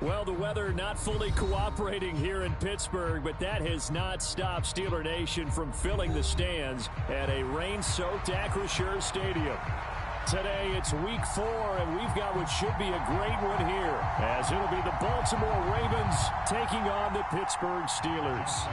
Well, the weather not fully cooperating here in Pittsburgh, but that has not stopped Steeler Nation from filling the stands at a rain-soaked Acrisure Stadium. Today, it's week 4, and we've got what should be a great one here, as it'll be the Baltimore Ravens taking on the Pittsburgh Steelers.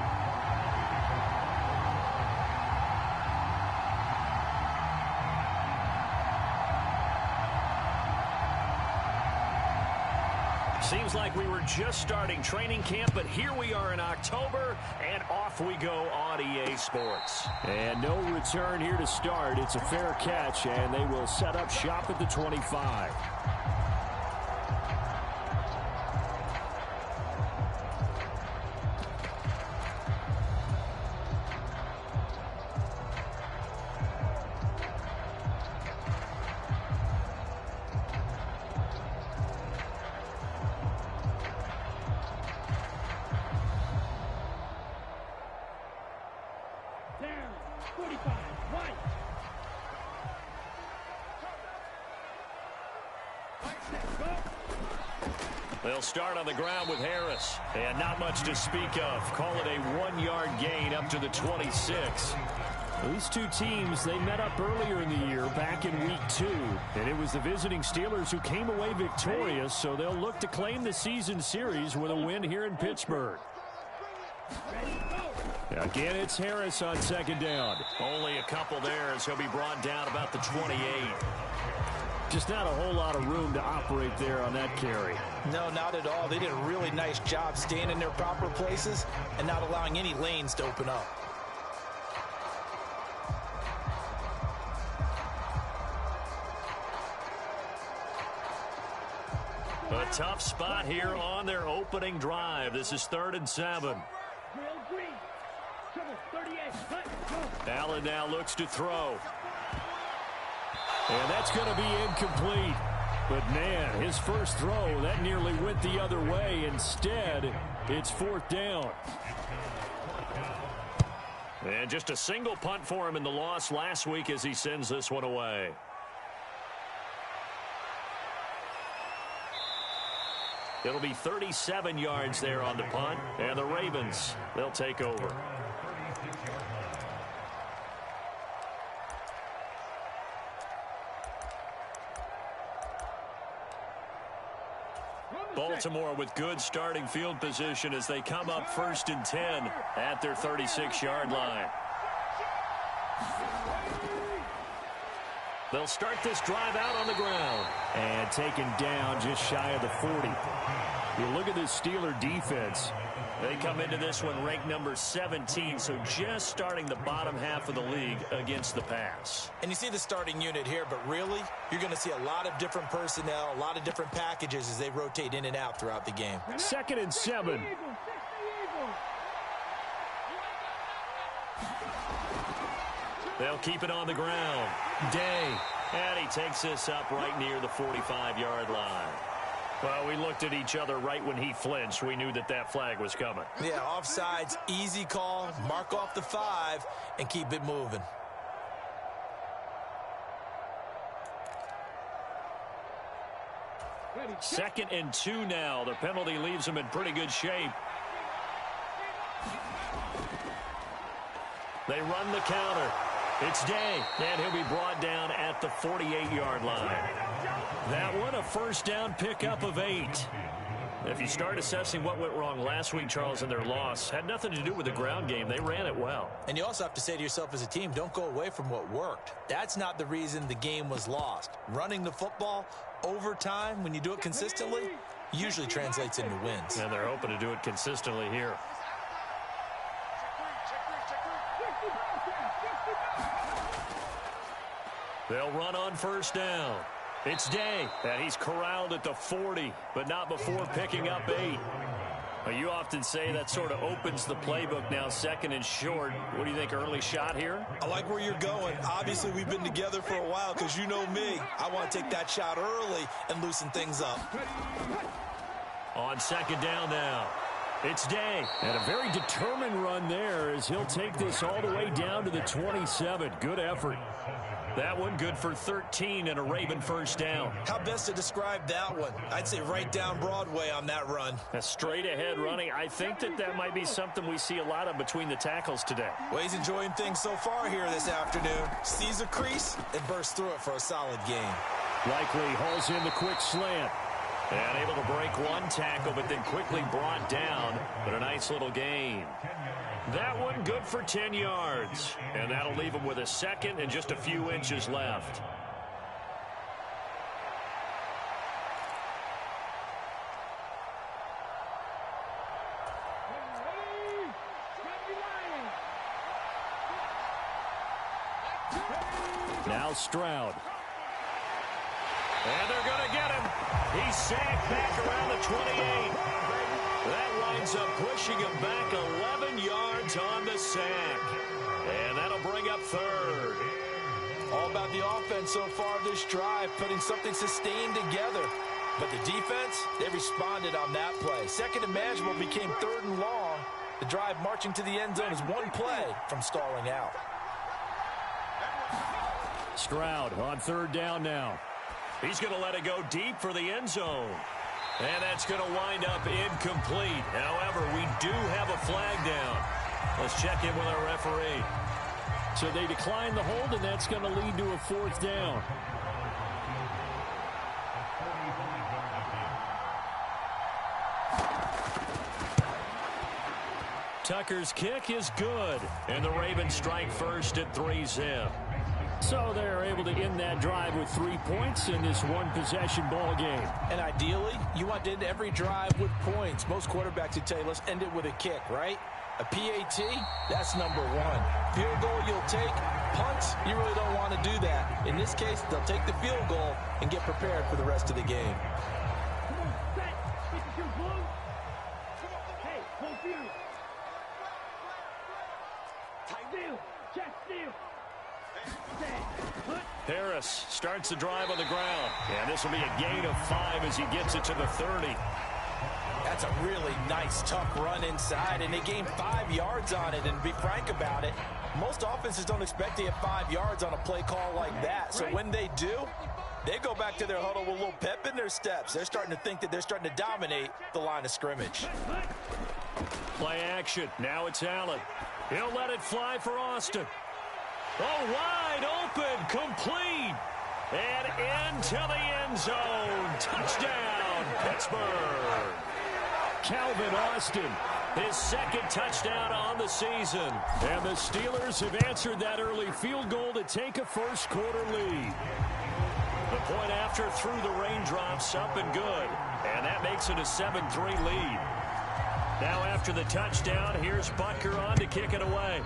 Seems like we were just starting training camp, but here we are in October, and off we go on EA Sports. And no return here to start. It's a fair catch, and they will set up shop at the 25. They'll start on the ground with Harris. And not much to speak of. Call it a 1-yard gain up to the 26. These two teams, they met up earlier in the year, back in week 2. And it was the visiting Steelers who came away victorious, so they'll look to claim the season series with a win here in Pittsburgh. Again, it's Harris on second down. Only a couple there as he'll be brought down about the 28. Just not a whole lot of room to operate there on that carry. No, not at all. They did a really nice job staying in their proper places and not allowing any lanes to open up. A tough spot here on their opening drive. This is 3rd and 7. Allen now looks to throw. And that's going to be incomplete. But, man, his first throw, that nearly went the other way. Instead, it's 4th down. And just a single punt for him in the loss last week as he sends this one away. It'll be 37 yards there on the punt. And the Ravens, they'll take over. Baltimore with good starting field position as they come up 1st and 10 at their 36-yard line. They'll start this drive out on the ground. And taken down just shy of the 40. You look at this Steeler defense. They come into this one ranked number 17, so just starting the bottom half of the league against the pass. And you see the starting unit here, but really, you're going to see a lot of different personnel, a lot of different packages as they rotate in and out throughout the game. 2nd and 7. They'll keep it on the ground. Day. And he takes this up right near the 45-yard line. Well, we looked at each other right when he flinched. We knew that that flag was coming. Yeah, offsides, easy call, mark off the 5, and keep it moving. Second and 2 now. The penalty leaves him in pretty good shape. They run the counter. It's Day, and he'll be brought down at the 48-yard line. That one, a first down pickup of 8. If you start assessing what went wrong last week, Charles, in their loss, had nothing to do with the ground game. They ran it well. And you also have to say to yourself as a team, don't go away from what worked. That's not the reason the game was lost. Running the football over time, when you do it consistently, usually translates into wins. And they're hoping to do it consistently here. They'll run on first down. It's Day, and he's corralled at the 40, but not before picking up 8. Well, you often say that sort of opens the playbook now, 2nd and short. What do you think, early shot here? I like where you're going. Obviously, we've been together for a while because you know me. I want to take that shot early and loosen things up. On 2nd down now. It's Day. And a very determined run there as he'll take this all the way down to the 27. Good effort. That one good for 13 and a Raven first down. How best to describe that one? I'd say right down Broadway on that run. A straight ahead running. I think that might be something we see a lot of between the tackles today. Well, he's enjoying things so far here this afternoon. Sees a crease and bursts through it for a solid gain. Likely hauls in the quick slant. And able to break one tackle, but then quickly brought down. But a nice little gain. That one good for 10 yards. And that'll leave him with a second and just a few inches left. Now Stroud. And they're going to get him. He's sacked back around the 28. That winds up pushing him back 11 yards on the sack. And that'll bring up third. All about the offense so far this drive, putting something sustained together. But the defense, they responded on that play. Second and manageable became third and long. The drive marching to the end zone is one play from stalling out. Stroud on third down now. He's going to let it go deep for the end zone. And that's going to wind up incomplete. However, we do have a flag down. Let's check in with our referee. So they decline the hold, and that's going to lead to a fourth down. Tucker's kick is good. And the Ravens strike first at 3-0. So they're able to end that drive with 3 points in this one-possession ball game. And ideally, you want to end every drive with points. Most quarterbacks would tell you, let's end it with a kick, right? A PAT, that's number one. Field goal you'll take. Punts, you really don't want to do that. In this case, they'll take the field goal and get prepared for the rest of the game. Harris starts the drive on the ground. And this will be a gain of 5 as he gets it to the 30. That's a really nice, tough run inside, and they gained 5 yards on it. And to be frank about it, most offenses don't expect to get 5 yards on a play call like that. So when they do, they go back to their huddle with a little pep in their steps. They're starting to think that they're starting to dominate the line of scrimmage. Play action. Now it's Allen. He'll let it fly for Austin. Oh, wide open, complete, and into the end zone. Touchdown, Pittsburgh. Calvin Austin, his second touchdown on the season. And the Steelers have answered that early field goal to take a first-quarter lead. The point after through the raindrops up and good. And that makes it a 7-3 lead. Now after the touchdown, here's Butker on to kick it away.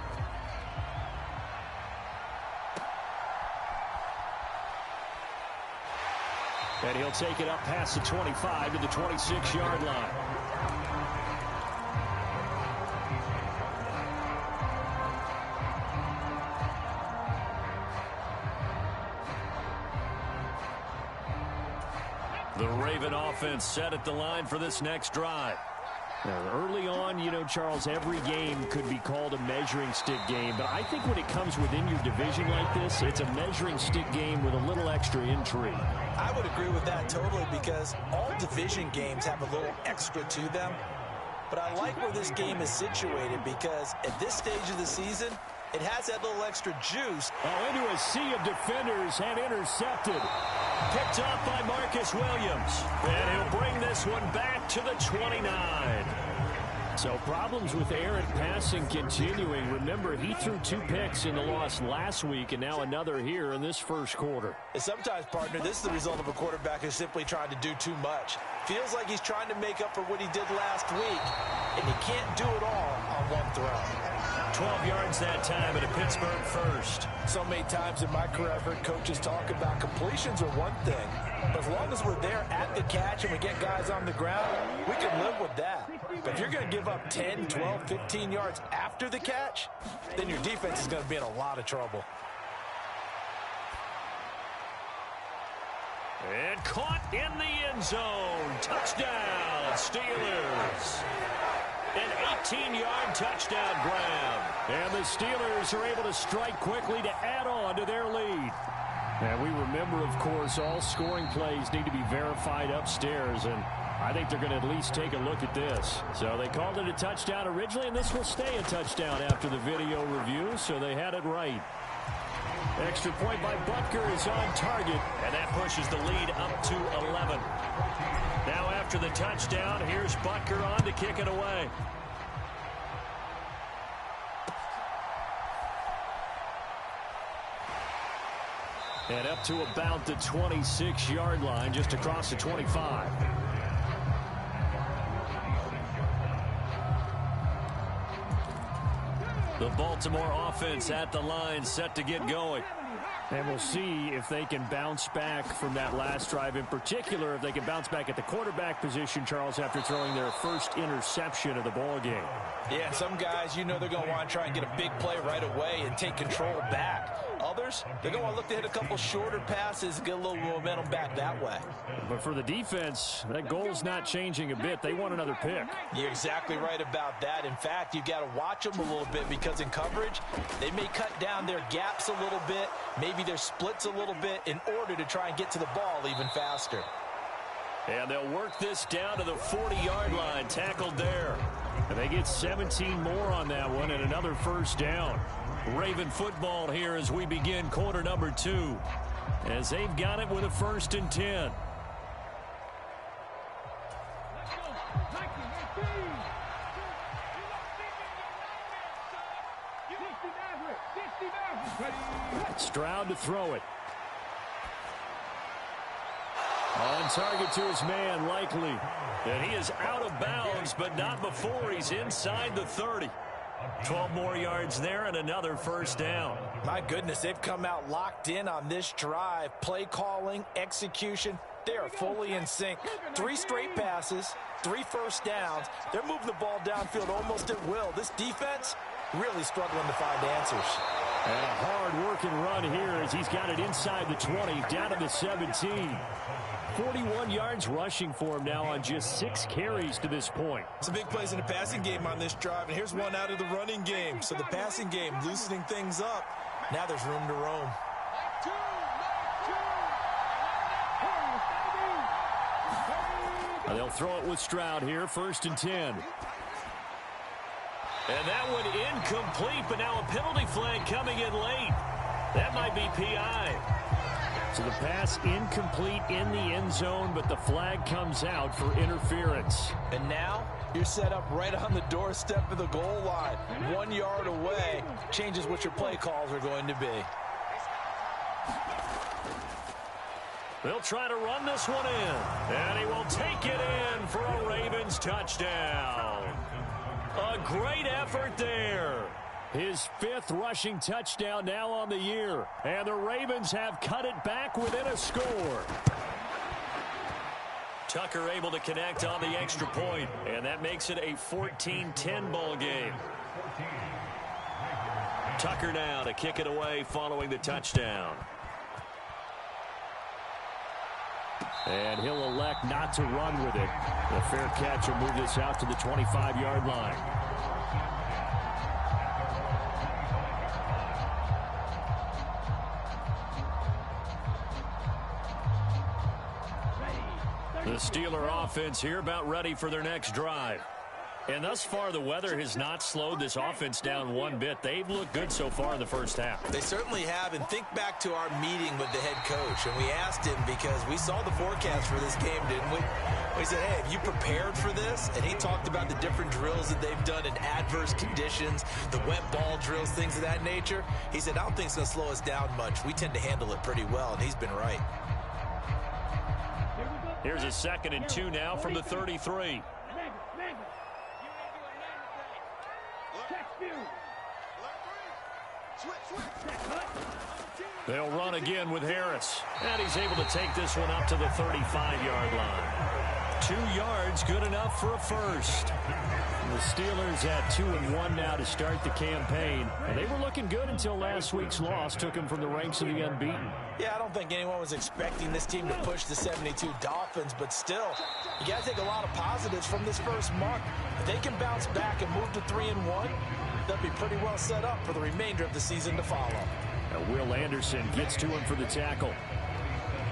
And he'll take it up past the 25 to the 26-yard line. The Raven offense set at the line for this next drive. Now, early on, you know, Charles, every game could be called a measuring stick game. But I think when it comes within your division like this, it's a measuring stick game with a little extra intrigue. I would agree with that totally because all division games have a little extra to them. But I like where this game is situated because at this stage of the season, it has that little extra juice. Oh, into a sea of defenders and intercepted. Picked off by Marcus Williams. And he'll bring this one back to the 29. So problems with errant passing continuing. Remember, he threw 2 picks in the loss last week and now another here in this first quarter. And sometimes, partner, this is the result of a quarterback who's simply trying to do too much. Feels like he's trying to make up for what he did last week, and he can't do it all on one throw. 12 yards that time at a Pittsburgh first. So many times in my career I've heard coaches talk about completions are one thing, but as long as we're there at the catch and we get guys on the ground, we can live with that. But if you're going to give up 10, 12, 15 yards after the catch, then your defense is going to be in a lot of trouble. And caught in the end zone. Touchdown, Steelers. An 18-yard touchdown grab. And the Steelers are able to strike quickly to add on to their lead. And we remember, of course, all scoring plays need to be verified upstairs, and I think they're going to at least take a look at this. So they called it a touchdown originally, and this will stay a touchdown after the video review, so they had it right. Extra point by Butker is on target, and that pushes the lead up to 11. Now after the touchdown, here's Butker on to kick it away. And up to about the 26-yard line, just across the 25. The Baltimore offense at the line, set to get going. And we'll see if they can bounce back from that last drive. In particular, if they can bounce back at the quarterback position, Charles, after throwing their first interception of the ballgame. Yeah, some guys, you know they're going to want to try and get a big play right away and take control back. Others, they're going to look to hit a couple shorter passes and get a little momentum back that way. But for the defense, that goal's not changing a bit. They want another pick. You're exactly right about that. In fact, you've got to watch them a little bit because in coverage, they may cut down their gaps a little bit, maybe their splits a little bit in order to try and get to the ball even faster. And they'll work this down to the 40-yard line, tackled there. And they get 17 more on that one and another first down. Raven football here as we begin quarter number 2. As they've got it with a 1st and 10. Stroud to throw it. On target to his man, Likely. And he is out of bounds, but not before he's inside the 30. 12 more yards there and another first down. My goodness, they've come out locked in on this drive. Play calling, execution, they are fully in sync. 3 straight passes, 3 first downs. They're moving the ball downfield almost at will. This defense really struggling to find answers. And a hard-working run here as he's got it inside the 20, down to the 17. 41 yards rushing for him now on just 6 carries to this point. Some big plays in the passing game on this drive, and here's one out of the running game. So the passing game loosening things up. Now there's room to roam. And they'll throw it with Stroud here, 1st and 10. And that one incomplete, but now a penalty flag coming in late. That might be PI. So the pass incomplete in the end zone, but the flag comes out for interference. And now you're set up right on the doorstep of the goal line. 1 yard away changes what your play calls are going to be. They'll try to run this one in. And he will take it in for a Ravens touchdown. A great effort there. His 5th rushing touchdown now on the year. And the Ravens have cut it back within a score. Tucker able to connect on the extra point. And that makes it a 14-10 ball game. Tucker now to kick it away following the touchdown. And he'll elect not to run with it. The fair catch will move this out to the 25-yard line. The Steeler offense here about ready for their next drive. And thus far, the weather has not slowed this offense down one bit. They've looked good so far in the first half. They certainly have. And think back to our meeting with the head coach. And we asked him because we saw the forecast for this game, didn't we? We said, hey, have you prepared for this? And he talked about the different drills that they've done in adverse conditions, the wet ball drills, things of that nature. He said, I don't think it's going to slow us down much. We tend to handle it pretty well. And he's been right. Here's a 2nd and 2 now from the 33. They'll run again with Harris. And he's able to take this one up to the 35-yard line. 2 yards, good enough for a first. The Steelers at 2-1 now to start the campaign. And they were looking good until last week's loss took them from the ranks of the unbeaten. Yeah, I don't think anyone was expecting this team to push the 72 Dolphins, but still, you got to take a lot of positives from this first month. If they can bounce back and move to 3-1, they'll be pretty well set up for the remainder of the season to follow. Now Will Anderson gets to him for the tackle.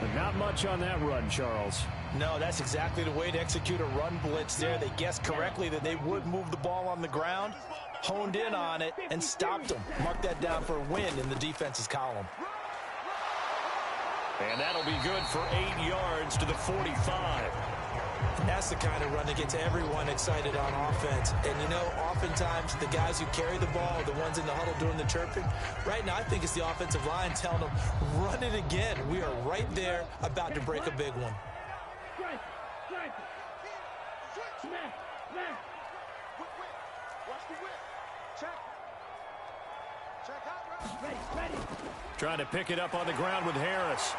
But not much on that run, Charles. No, that's exactly the way to execute a run blitz there. They guessed correctly that they would move the ball on the ground, honed in on it, and stopped them. Mark that down for a win in the defense's column. And that'll be good for 8 yards to the 45. That's the kind of run that gets everyone excited on offense. And, you know, oftentimes the guys who carry the ball are the ones in the huddle doing the chirping. Right now, I think it's the offensive line telling them, run it again. We are right there about to break a big one. Trying to pick it up on the ground with Harris.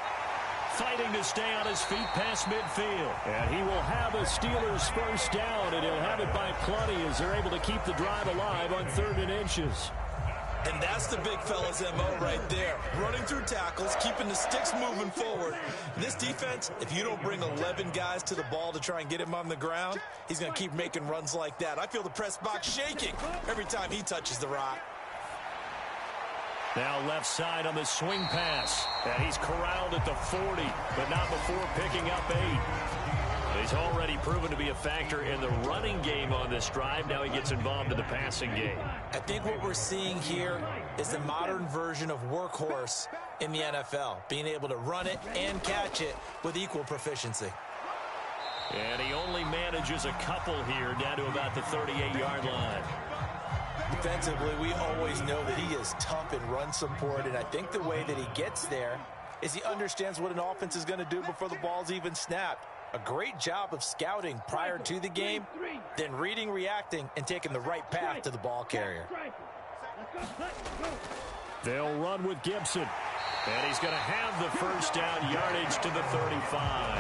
Fighting to stay on his feet past midfield. And he will have a Steelers first down, and he'll have it by plenty as they're able to keep the drive alive on 3rd and inches. And that's the big fella's MO right there. Running through tackles, keeping the sticks moving forward. This defense, if you don't bring 11 guys to the ball to try and get him on the ground, he's going to keep making runs like that. I feel the press box shaking every time he touches the rock. Now left side on the swing pass. And he's corralled at the 40, but not before picking up 8. He's already proven to be a factor in the running game on this drive. Now he gets involved in the passing game. I think what we're seeing here is the modern version of workhorse in the NFL, being able to run it and catch it with equal proficiency. And he only manages a couple here down to about the 38-yard line. Defensively, we always know that he is tough in run support, and I think the way that he gets there is he understands what an offense is going to do before the ball's even snapped. A great job of scouting prior to the game, then reading, reacting, and taking the right path to the ball carrier. They'll run with Gibson, and he's going to have the first down, yardage to the 35.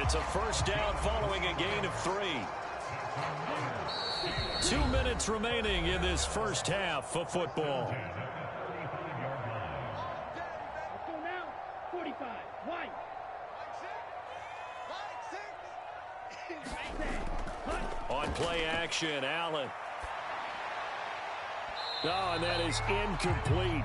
It's a first down following a gain of 3. 2 minutes remaining in this first half of football. On play action, Allen. Oh, and that is incomplete.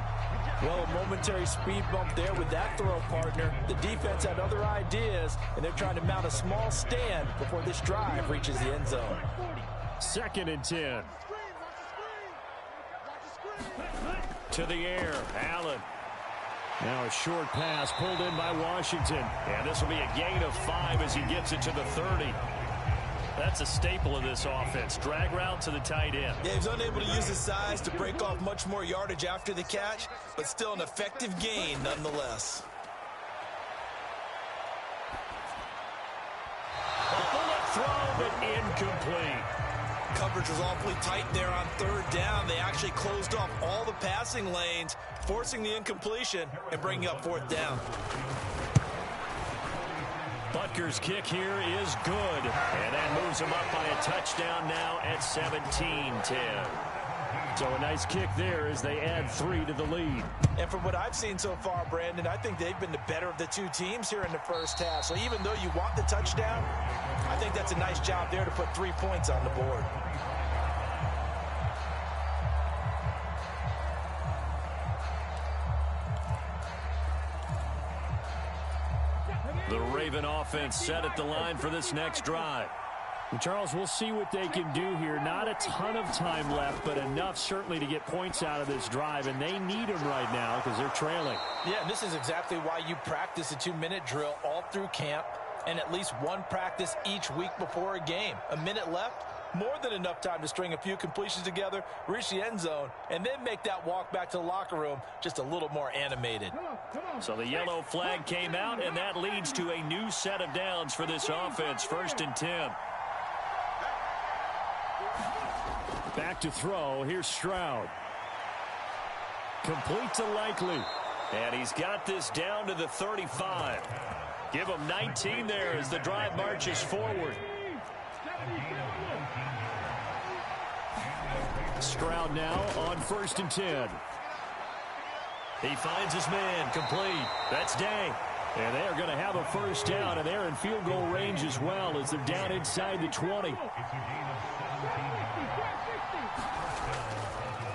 Well, a momentary speed bump there with that throw, partner. The defense had other ideas, and they're trying to mount a small stand before this drive reaches the end zone. 2nd and 10. To the air, Allen. Now a short pass pulled in by Washington. And this will be a gain of 5 as he gets it to the 30. That's a staple of this offense. Drag route to the tight end. Yeah, he's unable to use his size to break off much more yardage after the catch, but still an effective gain nonetheless. A bullet throw, but incomplete. Coverage was awfully tight there on 3rd down. They actually closed off all the passing lanes, forcing the incompletion and bringing up 4th down. Butker's kick here is good, and that moves him up by a touchdown now at 17-10. So a nice kick there as they add 3 to the lead. And from what I've seen so far, Brandon, I think they've been the better of the two teams here in the first half. So even though you want the touchdown, I think that's a nice job there to put 3 points on the board. The Raven offense set at the line for this next drive. And Charles, we'll see what they can do here. Not a ton of time left, but enough certainly to get points out of this drive, and they need them right now because they're trailing. Yeah, and this is exactly why you practice a 2-minute drill all through camp and at least one practice each week before a game. A minute left, more than enough time to string a few completions together, reach the end zone, and then make that walk back to the locker room just a little more animated. So the yellow flag came out, and that leads to a new set of downs for this offense. 1st and 10. Back to throw. Here's Stroud. Complete to Likely. And he's got this down to the 35. Give them 19 there as the drive marches forward. Stroud now on 1st and 10. He finds his man, complete. That's Day. And they're going to have a first down, and they're in field goal range as well as they're down inside the 20.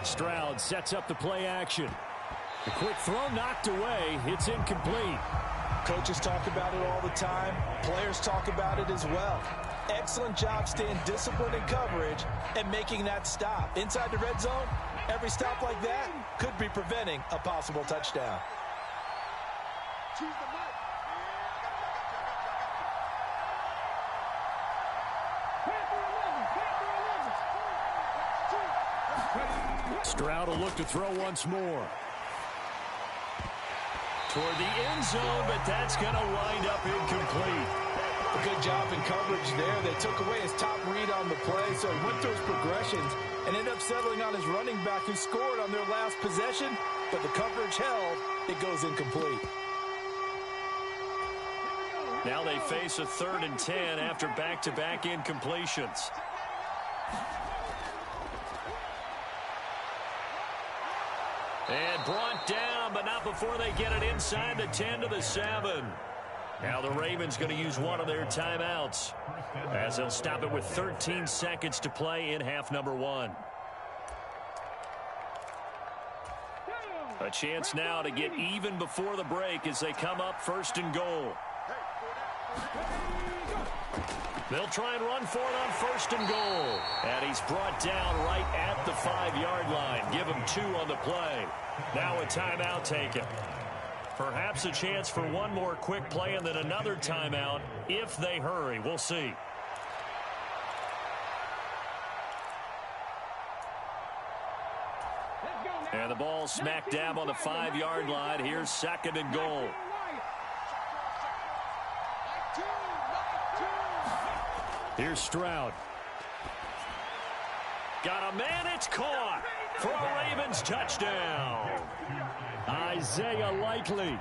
Stroud sets up the play action. The quick throw knocked away. It's incomplete. Coaches talk about it all the time. Players talk about it as well. Excellent job staying disciplined in coverage and making that stop. Inside the red zone, every stop like that could be preventing a possible touchdown. Stroud will look to throw once more. Toward the end zone, but that's going to wind up incomplete. A good job in coverage there. They took away his top read on the play, so he went through his progressions and ended up settling on his running back who scored on their last possession, but the coverage held. It goes incomplete. Now they face a 3rd and 10 after back-to-back incompletions. And brought down, but not before they get it inside the 10 to the 7. Now the Ravens going to use one of their timeouts as they'll stop it with 13 seconds to play in half number 1. A chance now to get even before the break as they come up 1st and goal. They'll try and run for it on 1st and goal. And he's brought down right at the 5-yard line. Give him 2 on the play. Now a timeout taken. Perhaps a chance for one more quick play and then another timeout if they hurry. We'll see. And the ball smack dab on the 5-yard line. Here's 2nd and goal. Here's Stroud. Got a man, it's caught for a Ravens touchdown. Isaiah Likely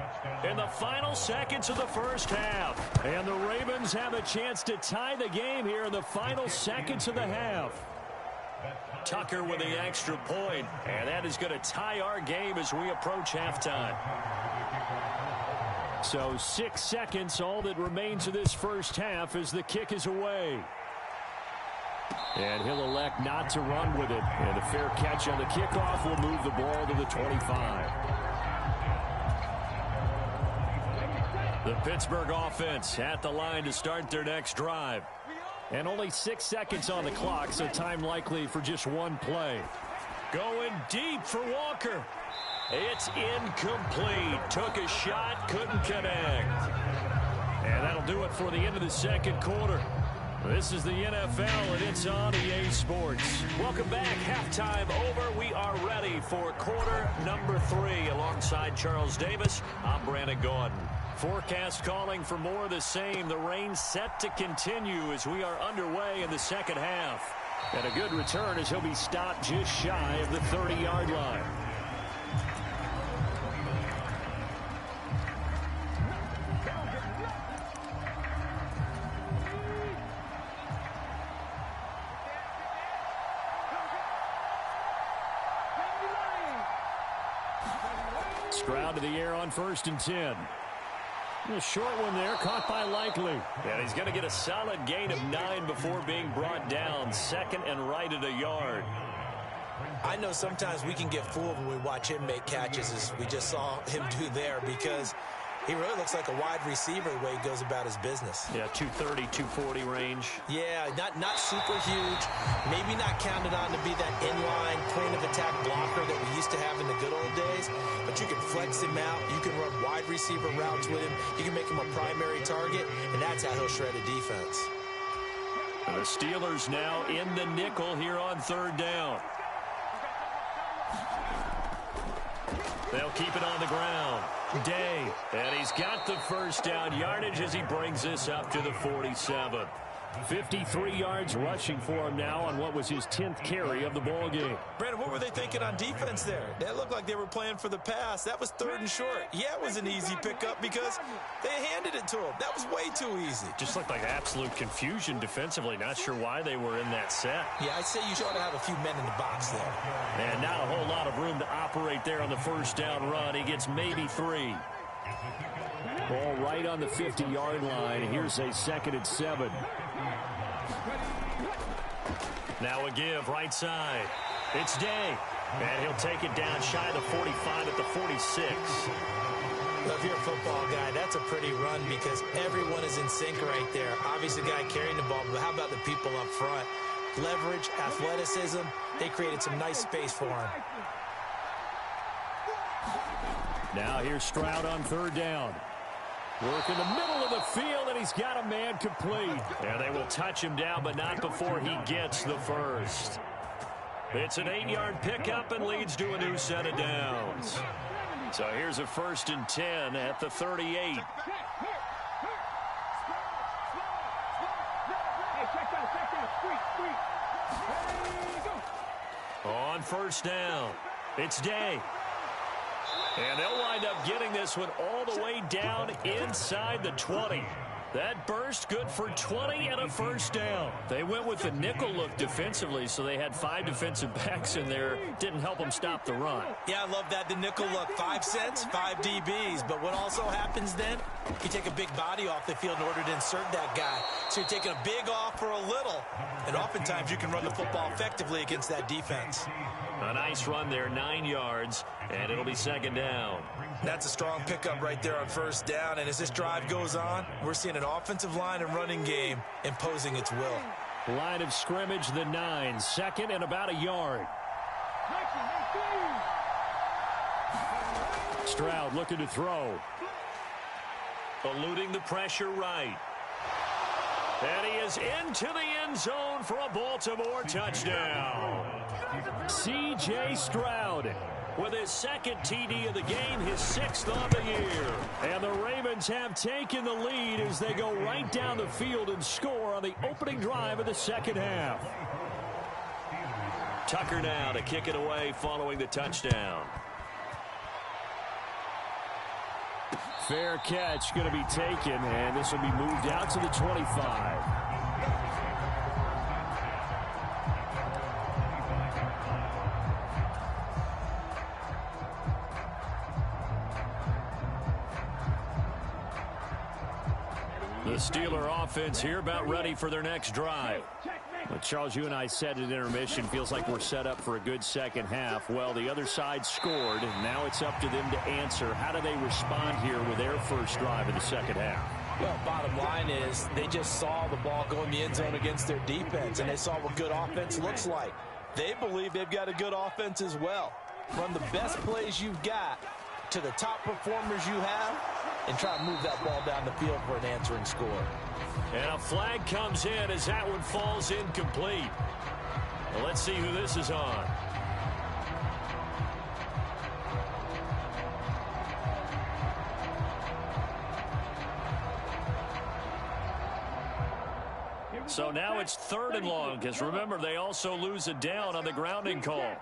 in the final seconds of the first half. And the Ravens have a chance to tie the game here in the final seconds of the half. Tucker with the extra point, and that is going to tie our game as we approach halftime. So 6 seconds, all that remains of this first half as the kick is away. And he'll elect not to run with it. And a fair catch on the kickoff will move the ball to the 25. The Pittsburgh offense at the line to start their next drive. And only 6 seconds on the clock, so time likely for just one play. Going deep for Walker. It's incomplete. Took a shot, couldn't connect. And that'll do it for the end of the second quarter. This is the NFL, and it's on EA Sports. Welcome back. Halftime over. We are ready for quarter number 3. Alongside Charles Davis, I'm Brandon Gaudin. Forecast calling for more of the same. The rain set to continue as we are underway in the second half. And a good return as he'll be stopped just shy of the 30-yard line. Stroud to the air on 1st and 10. A short one there, caught by Likely. And he's going to get a solid gain of 9 before being brought down. 2nd and right at a yard. I know sometimes we can get fooled when we watch him make catches, as we just saw him do there, because he really looks like a wide receiver the way he goes about his business. Yeah, 230, 240 range. Yeah, not super huge. Maybe not counted on to be that inline point of attack blocker that we used to have in the good old days. But you can flex him out. You can run wide receiver routes with him. You can make him a primary target, and that's how he'll shred a defense. The Steelers now in the nickel here on 3rd down. They'll keep it on the ground. Day, and he's got the first down yardage as he brings this up to the 47. 53 yards rushing for him now on what was his 10th carry of the ball game. Brandon, what were they thinking on defense there? That looked like they were playing for the pass. That was 3rd and short. Yeah, it was an easy pickup because they handed it to him. That was way too easy. Just looked like absolute confusion defensively. Not sure why they were in that set. Yeah, I'd say you ought to have a few men in the box there. And not a whole lot of room to operate there on the first down run. He gets maybe 3. Ball right on the 50-yard line. Here's a 2nd and 7. Now a give right side. It's Day. And he'll take it down shy of the 45 at the 46. Well, if you're a football guy, that's a pretty run because everyone is in sync right there. Obviously, the guy carrying the ball, but how about the people up front? Leverage, athleticism, they created some nice space for him. Now here's Stroud on 3rd down. Work in the middle of the field, and he's got a man complete. And they will touch him down, but not before he gets the first. It's an 8-yard pickup and leads to a new set of downs. So here's a 1st and 10 at the 38. On 1st down, it's Day. And they'll wind up getting this one all the way down inside the 20. That burst good for 20 and a 1st down. They went with the nickel look defensively, so they had 5 defensive backs in there. Didn't help them stop the run. Yeah, I love that, the nickel look. 5 cents, 5 DBs. But what also happens then, you take a big body off the field in order to insert that guy. So you're taking a big off for a little. And oftentimes you can run the football effectively against that defense. A nice run there, 9 yards, and it'll be 2nd down. That's a strong pickup right there on 1st down, and as this drive goes on, we're seeing an offensive line and running game imposing its will. Line of scrimmage, the 9, 2nd and about a yard. Stroud looking to throw. Eluding the pressure right. And he is into the end zone for a Baltimore touchdown. C.J. Stroud with his 2nd TD of the game, his 6th of the year. And the Ravens have taken the lead as they go right down the field and score on the opening drive of the 2nd half. Tucker now to kick it away following the touchdown. Fair catch going to be taken, and this will be moved out to the 25. The Steeler offense here about ready for their next drive. Well, Charles, you and I said at intermission, feels like we're set up for a good 2nd half. Well, the other side scored, and now it's up to them to answer. How do they respond here with their first drive of the 2nd half? Well, bottom line is they just saw the ball go in the end zone against their defense, and they saw what good offense looks like. They believe they've got a good offense as well. Run the best plays you've got to the top performers you have, and try to move that ball down the field for an answering score. And a flag comes in as that one falls incomplete. Well, let's see who this is on. So now it's 3rd and long, because remember, they also lose a down on the grounding call.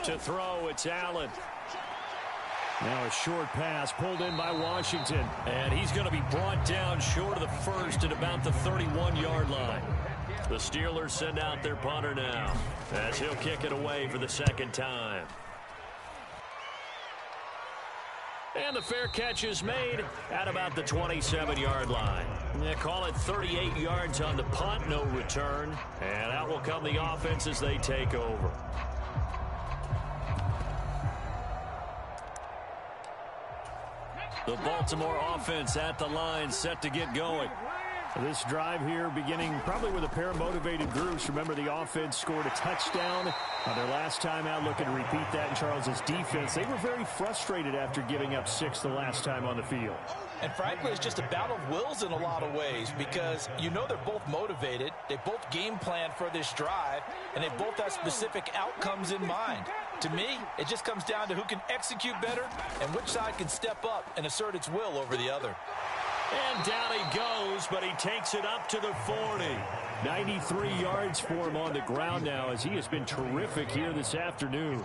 To throw, it's Allen. Now a short pass pulled in by Washington. And he's going to be brought down short of the first at about the 31-yard line. The Steelers send out their punter now as he'll kick it away for the 2nd time. And the fair catch is made at about the 27-yard line. They call it 38 yards on the punt, no return. And out will come the offense as they take over. The Baltimore offense at the line, set to get going. This drive here beginning probably with a pair of motivated groups. Remember, the offense scored a touchdown on their last time out. Looking to repeat that in Charles's defense. They were very frustrated after giving up 6 the last time on the field. And frankly, it's just a battle of wills in a lot of ways because you know they're both motivated. They both game plan for this drive, and they both have specific outcomes in mind. To me, it just comes down to who can execute better and which side can step up and assert its will over the other. And down he goes, but he takes it up to the 40. 93 yards for him on the ground now, as he has been terrific here this afternoon.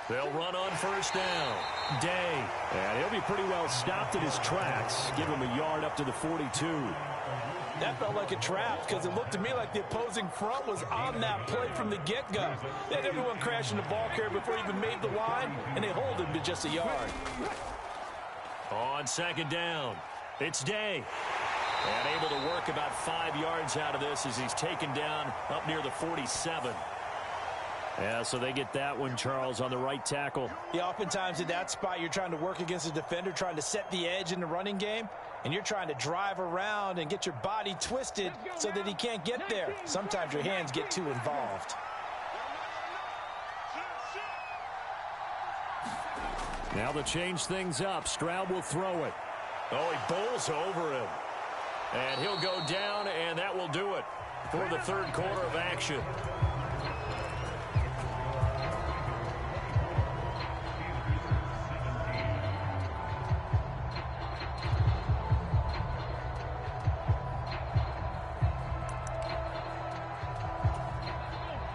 They'll run on first down. Day. And he'll be pretty well stopped in his tracks. Give him a yard up to the 42. That felt like a trap because it looked to me like the opposing front was on that play from the get-go. They had everyone crashing the ball carrier before he even made the line, and they hold him to just a yard. On second down, it's Day. And able to work about 5 yards out of this as he's taken down up near the 47. Yeah, so they get that one, Charles, on the right tackle. Yeah, oftentimes at that spot, you're trying to work against a defender, trying to set the edge in the running game, and you're trying to drive around and get your body twisted so that he can't get there. Sometimes your hands get too involved. Now to change things up, Stroud will throw it. Oh, he bowls over him. And he'll go down, and that will do it for the third quarter of action.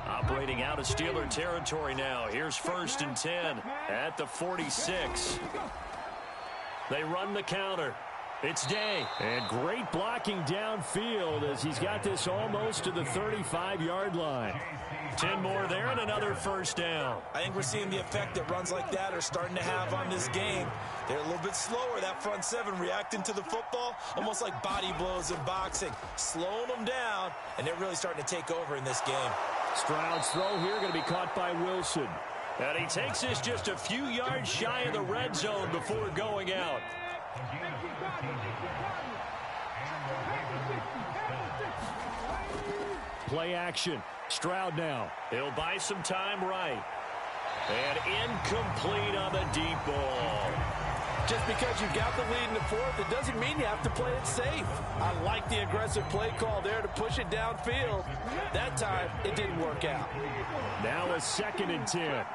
Operating out of Steeler territory now. Here's 1st and 10 at the 46. They run the counter. It's Day. And great blocking downfield as he's got this almost to the 35-yard line. 10 more there and another first down. I think we're seeing the effect that runs like that are starting to have on this game. They're a little bit slower, that front seven, reacting to the football, almost like body blows in boxing, slowing them down, and they're really starting to take over in this game. Stroud's throw here going to be caught by Wilson. And he takes this just a few yards shy of the red zone before going out. Play action. Stroud now. He'll buy some time right. And incomplete on the deep ball. Just because you've got the lead in the fourth, it doesn't mean you have to play it safe. I like the aggressive play call there to push it downfield. That time, it didn't work out. Now a 2nd and 10.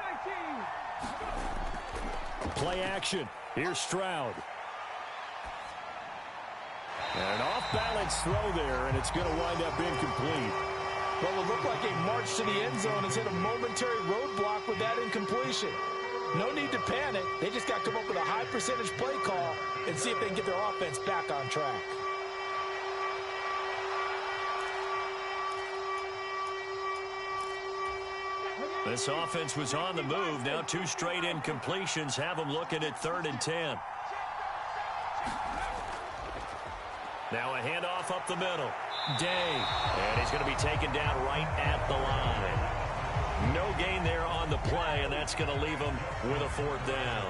Play action. Here's Stroud. And an off-balance throw there, and it's going to wind up incomplete. Well, it looked like a march to the end zone has hit a momentary roadblock with that incompletion. No need to panic. They just got to come up with a high percentage play call and see if they can get their offense back on track. This offense was on the move. Now 2 straight incompletions have them looking at 3rd and 10. Now a handoff up the middle. Day. And he's going to be taken down right at the line. No gain there on the play, and that's going to leave him with a 4th down.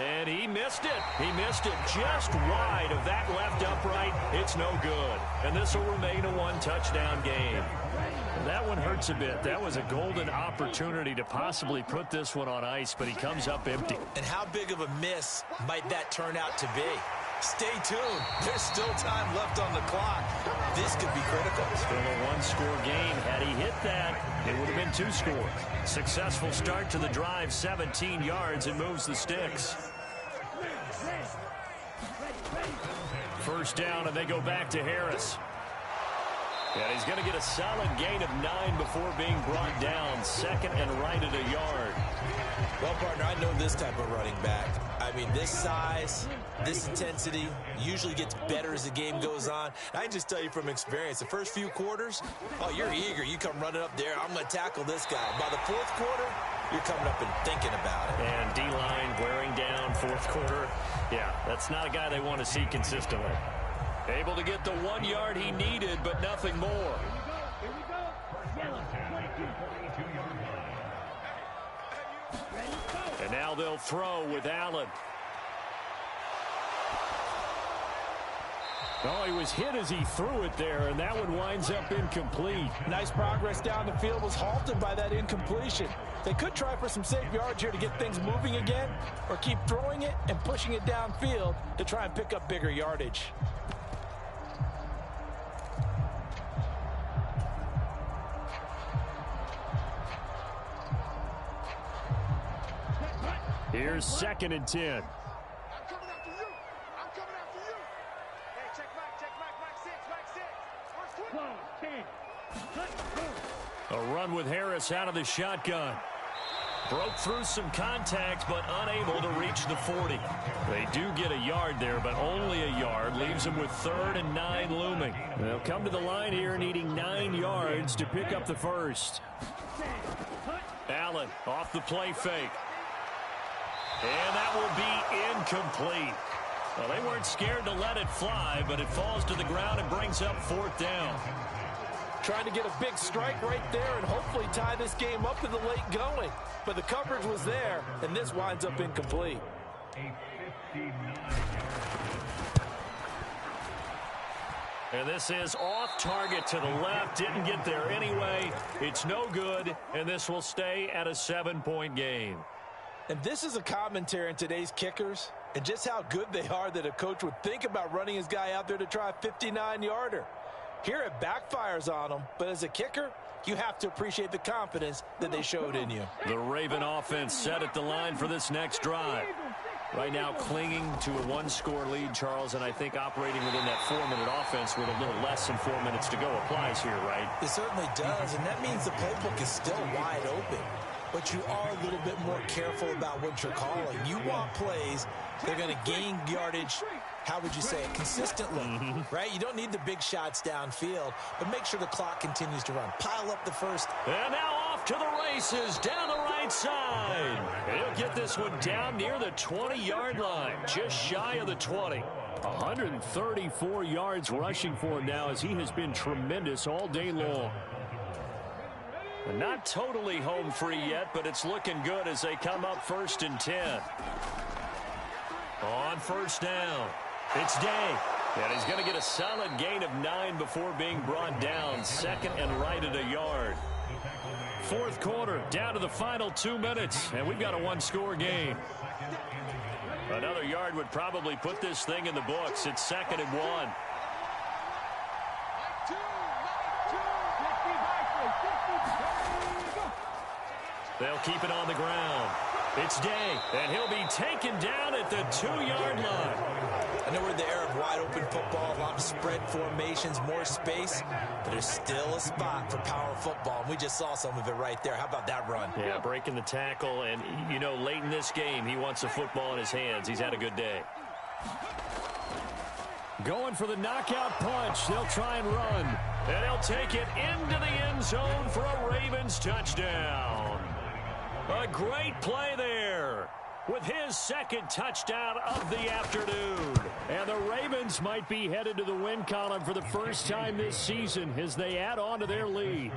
And he missed it. He missed it just wide of that left upright. It's no good. And this will remain a 1-touchdown game. That one hurts a bit. That was a golden opportunity to possibly put this one on ice, but he comes up empty. And how big of a miss might that turn out to be? Stay tuned. There's still time left on the clock. This could be critical. Still a 1-score game. Had he hit that, it would have been 2 scores. Successful start to the drive, 17 yards, and moves the sticks. First down, and they go back to Harris. And he's going to get a solid gain of 9 before being brought down. 2nd and right at a yard. Well, partner, I know this type of running back. I mean, this size, this intensity usually gets better as the game goes on. I can just tell you from experience, the first few quarters, oh, you're eager. You come running up there, I'm going to tackle this guy. By the 4th quarter, you're coming up and thinking about it. And D-line wearing down 4th quarter. Yeah, that's not a guy they want to see consistently. Able to get the 1 yard he needed, but nothing more. And now they'll throw with Allen. Oh, he was hit as he threw it there, and that one winds up incomplete. Nice progress down the field, was halted by that incompletion. They could try for some safe yards here to get things moving again, or keep throwing it and pushing it downfield to try and pick up bigger yardage. Here's 2nd and 10. I'm coming after you. I'm coming after you. Hey, check Mike, 6. A run with Harris out of the shotgun. Broke through some contact, but unable to reach the 40. They do get a yard there, but only a yard. Leaves them with 3rd and 9 looming. They'll come to the line here needing 9 yards to pick up the first. Allen off the play fake. And that will be incomplete. Well, they weren't scared to let it fly, but it falls to the ground and brings up 4th down. Trying to get a big strike right there and hopefully tie this game up in the late going. But the coverage was there, and this winds up incomplete. And this is off target to the left. Didn't get there anyway. It's no good, and this will stay at a 7-point game. And this is a commentary on today's kickers and just how good they are that a coach would think about running his guy out there to try a 59-yarder. Here it backfires on them, but as a kicker, you have to appreciate the confidence that they showed in you. The Raven offense set at the line for this next drive. Right now clinging to a 1-score lead, Charles, and I think operating within that 4-minute offense with a little less than 4 minutes to go applies here, right? It certainly does, and that means the playbook is still wide open. But you are a little bit more careful about what you're calling. You want plays that are going to gain yardage, how would you say it, consistently, right? You don't need the big shots downfield, but make sure the clock continues to run. Pile up the first. And now off to the races down the right side. He'll get this one down near the 20-yard line, just shy of the 20. 134 yards rushing for him now as he has been tremendous all day long. Not totally home free yet, but it's looking good as they come up 1st and 10. On 1st down, it's Day. And he's going to get a solid gain of 9 before being brought down. 2nd and right at a yard. 4th quarter, down to the final 2 minutes, and we've got a 1-score game. Another yard would probably put this thing in the books. It's 2nd and 1. They'll keep it on the ground. It's Day, and he'll be taken down at the 2-yard line. I know we're in the era of wide-open football, a lot of spread formations, more space, but there's still a spot for power football, and we just saw some of it right there. How about that run? Yeah, breaking the tackle, and, you know, late in this game, he wants the football in his hands. He's had a good day. Going for the knockout punch. They'll try and run, and he'll take it into the end zone for a Ravens touchdown. A great play there with his 2nd touchdown of the afternoon. And the Ravens might be headed to the win column for the first time this season as they add on to their lead.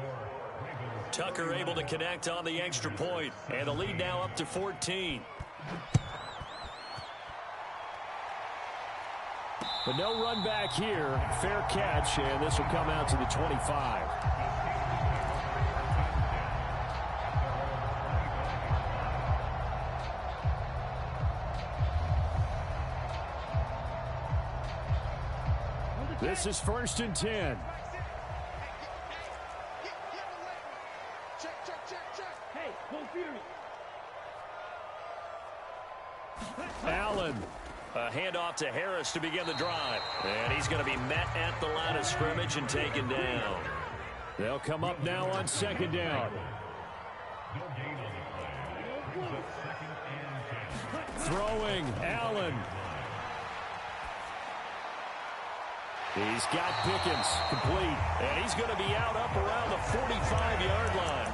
Tucker able to connect on the extra point, and the lead now up to 14. But no run back here. Fair catch, and this will come out to the 25. This is 1st and 10. Allen, a handoff to Harris to begin the drive. And he's going to be met at the line of scrimmage and taken down. They'll come up now on 2nd down. Throwing, Allen. He's got Pickens complete, and he's going to be out up around the 45-yard line.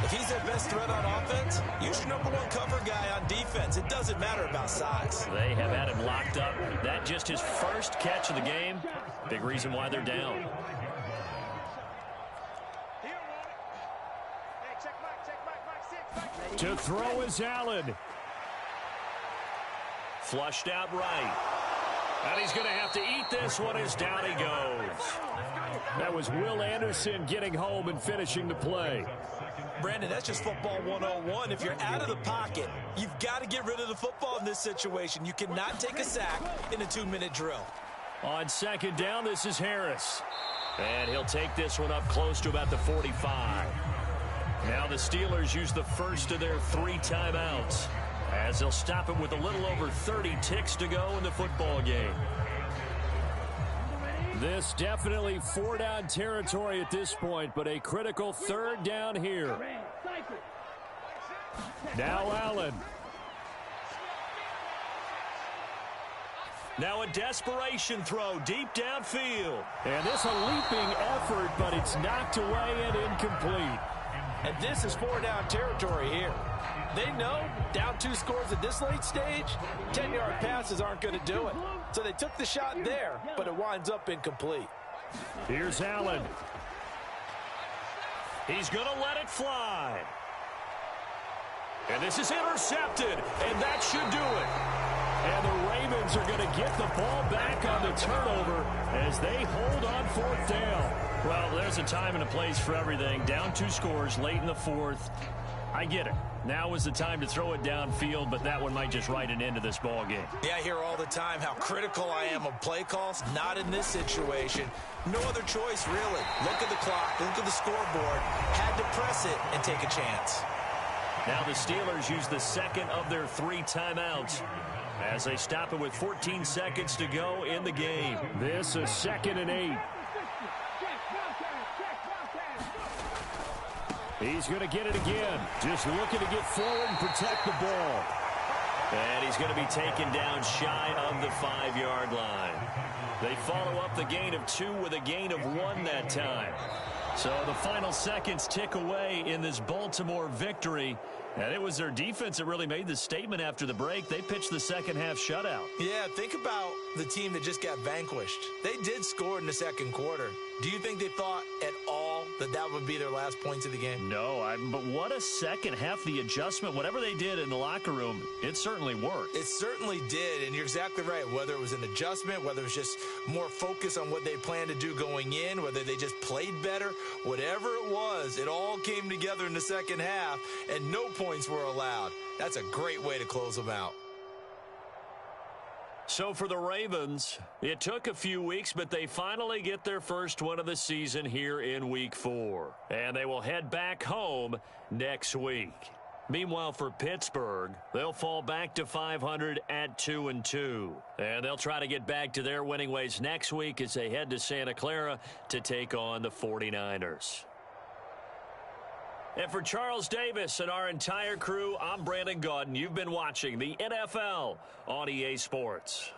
If he's their best threat on offense, use your #1 cover guy on defense. It doesn't matter about size. They have had him locked up. That just his first catch of the game. Big reason why they're down. To throw is Allen. Flushed out right. And he's going to have to eat this one as down he goes. That was Will Anderson getting home and finishing the play. Brandon, that's just football 101. If you're out of the pocket, you've got to get rid of the football in this situation. You cannot take a sack in a 2-minute drill. On 2nd down, this is Harris. And he'll take this one up close to about the 45. Now the Steelers use the first of their 3 timeouts. as they'll stop it with a little over 30 ticks to go in the football game. This definitely four-down territory at this point, but a critical third down here. Now Allen. Now a desperation throw deep downfield. And this a leaping effort, but it's knocked away and incomplete. And this is four-down territory here. They know down 2 scores at this late stage, 10-yard passes aren't going to do it. So they took the shot there, but it winds up incomplete. Here's Allen. He's going to let it fly. And this is intercepted, and that should do it. And the Ravens are going to get the ball back on the turnover as they hold on 4th down. Well, there's a time and a place for everything. Down 2 scores late in the 4th. I get it. Now is the time to throw it downfield, but that one might just write an end to this ball game. Yeah, I hear all the time how critical I am of play calls. Not in this situation. No other choice, really. Look at the clock. Look at the scoreboard. Had to press it and take a chance. Now the Steelers use the second of their 3 timeouts as they stop it with 14 seconds to go in the game. This is 2nd and 8. He's going to get it again. Just looking to get forward and protect the ball. And he's going to be taken down shy of the 5-yard line. They follow up the gain of 2 with a gain of 1 that time. So the final seconds tick away in this Baltimore victory. And it was their defense that really made the statement after the break. They pitched the second-half shutout. Yeah, think about the team that just got vanquished. They did score in the second quarter. Do you think they thought at all that that would be their last points of the game? No, but what a second half. The adjustment, whatever they did in the locker room, it certainly worked. It certainly did, and you're exactly right. Whether it was an adjustment, whether it was just more focus on what they planned to do going in, whether they just played better, whatever it was, it all came together in the second half, and no points were allowed. That's a great way to close them out. So for the Ravens, it took a few weeks, but they finally get their first one of the season here in Week 4. And they will head back home next week. Meanwhile, for Pittsburgh, they'll fall back to 500 at 2-2. And they'll try to get back to their winning ways next week as they head to Santa Clara to take on the 49ers. And for Charles Davis and our entire crew, I'm Brandon Gaudin. You've been watching the NFL on EA Sports.